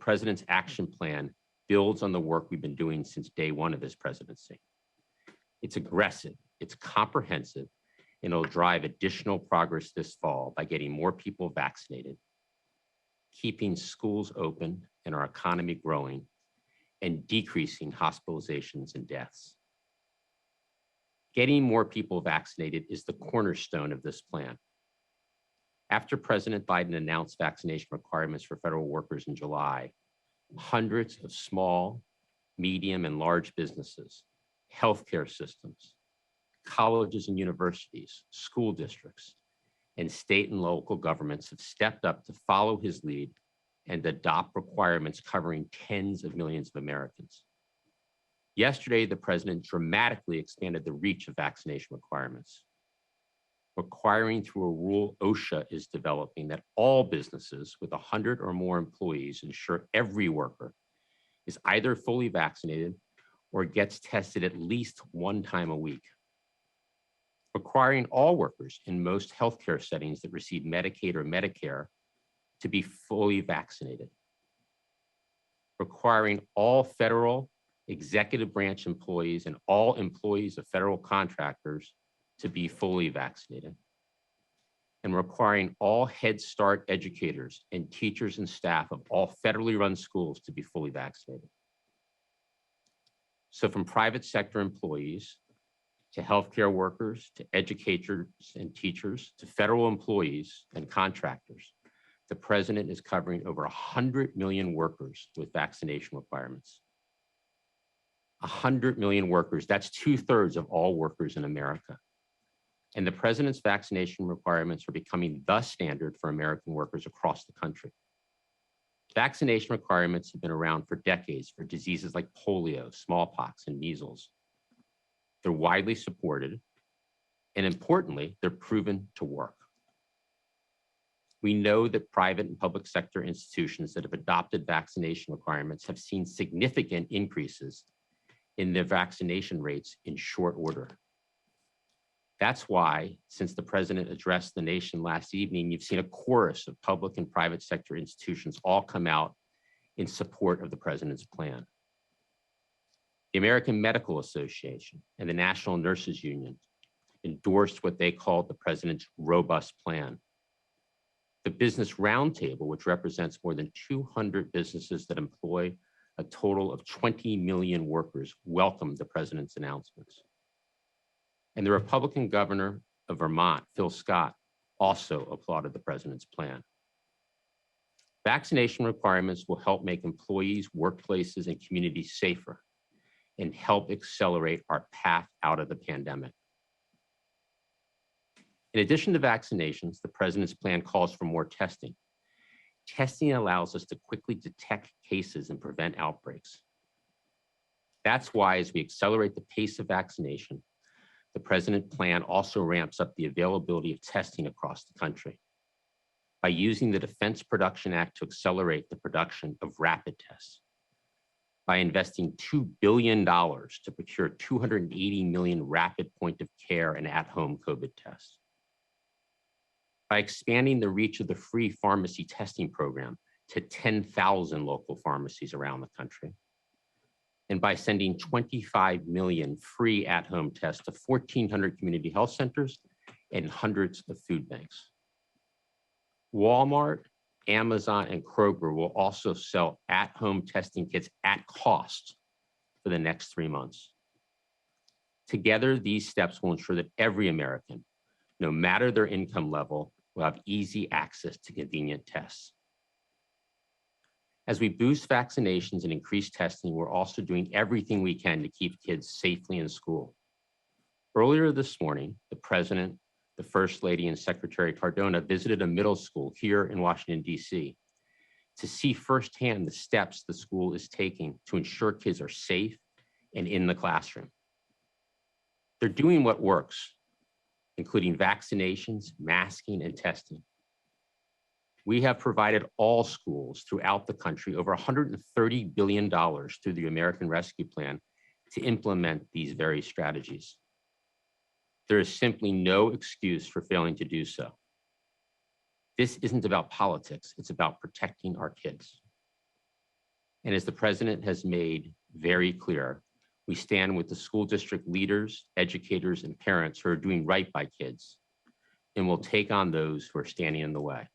president's action plan builds on the work we've been doing since day one of his presidency. It's aggressive, it's comprehensive, and it'll drive additional progress this fall by getting more people vaccinated, keeping schools open and our economy growing, and decreasing hospitalizations and deaths. Getting more people vaccinated is the cornerstone of this plan. After President Biden announced vaccination requirements for federal workers in July, hundreds of small, medium, and large businesses, healthcare systems, colleges and universities, school districts, and state and local governments have stepped up to follow his lead and adopt requirements covering tens of millions of Americans. Yesterday, the president dramatically expanded the reach of vaccination requirements, requiring through a rule OSHA is developing that all businesses with 100 or more employees ensure every worker is either fully vaccinated or gets tested at least one time a week. Requiring all workers in most healthcare settings that receive Medicaid or Medicare to be fully vaccinated. Requiring all federal executive branch employees and all employees of federal contractors to be fully vaccinated. And requiring all Head Start educators and teachers and staff of all federally run schools to be fully vaccinated. So from private sector employees to healthcare workers, to educators and teachers, to federal employees and contractors, the president is covering over 100 million workers with vaccination requirements. 100 million workers, that's 2/3 of all workers in America. And the president's vaccination requirements are becoming the standard for American workers across the country. Vaccination requirements have been around for decades for diseases like polio, smallpox, and measles. They're widely supported, and importantly, they're proven to work. We know that private and public sector institutions that have adopted vaccination requirements have seen significant increases in their vaccination rates in short order. That's why, since the president addressed the nation last evening, you've seen a chorus of public and private sector institutions all come out in support of the president's plan. The American Medical Association and the National Nurses Union endorsed what they called the president's robust plan. The Business Roundtable, which represents more than 200 businesses that employ a total of 20 million workers, welcomed the president's announcements. And the Republican governor of Vermont, Phil Scott, also applauded the president's plan. Vaccination requirements will help make employees, workplaces, and communities safer and help accelerate our path out of the pandemic. In addition to vaccinations, the president's plan calls for more testing. Testing allows us to quickly detect cases and prevent outbreaks. That's why, as we accelerate the pace of vaccination, the president's plan also ramps up the availability of testing across the country by using the Defense Production Act to accelerate the production of rapid tests, by investing $2 billion to procure 280 million rapid point of care and at-home COVID tests, by expanding the reach of the free pharmacy testing program to 10,000 local pharmacies around the country, and by sending 25 million free at-home tests to 1,400 community health centers and hundreds of food banks. Walmart, Amazon, and Kroger will also sell at-home testing kits at cost for the next 3 months. Together, these steps will ensure that every American, no matter their income level, will have easy access to convenient tests. As we boost vaccinations and increase testing, we're also doing everything we can to keep kids safely in school. Earlier this morning, the president, the First Lady, and Secretary Cardona visited a middle school here in Washington, D.C. to see firsthand the steps the school is taking to ensure kids are safe and in the classroom. They're doing what works, including vaccinations, masking, and testing. We have provided all schools throughout the country over $130 billion through the American Rescue Plan to implement these very strategies. There is simply no excuse for failing to do so. This isn't about politics, it's about protecting our kids. And as the president has made very clear, we stand with the school district leaders, educators, and parents who are doing right by kids, and will take on those who are standing in the way.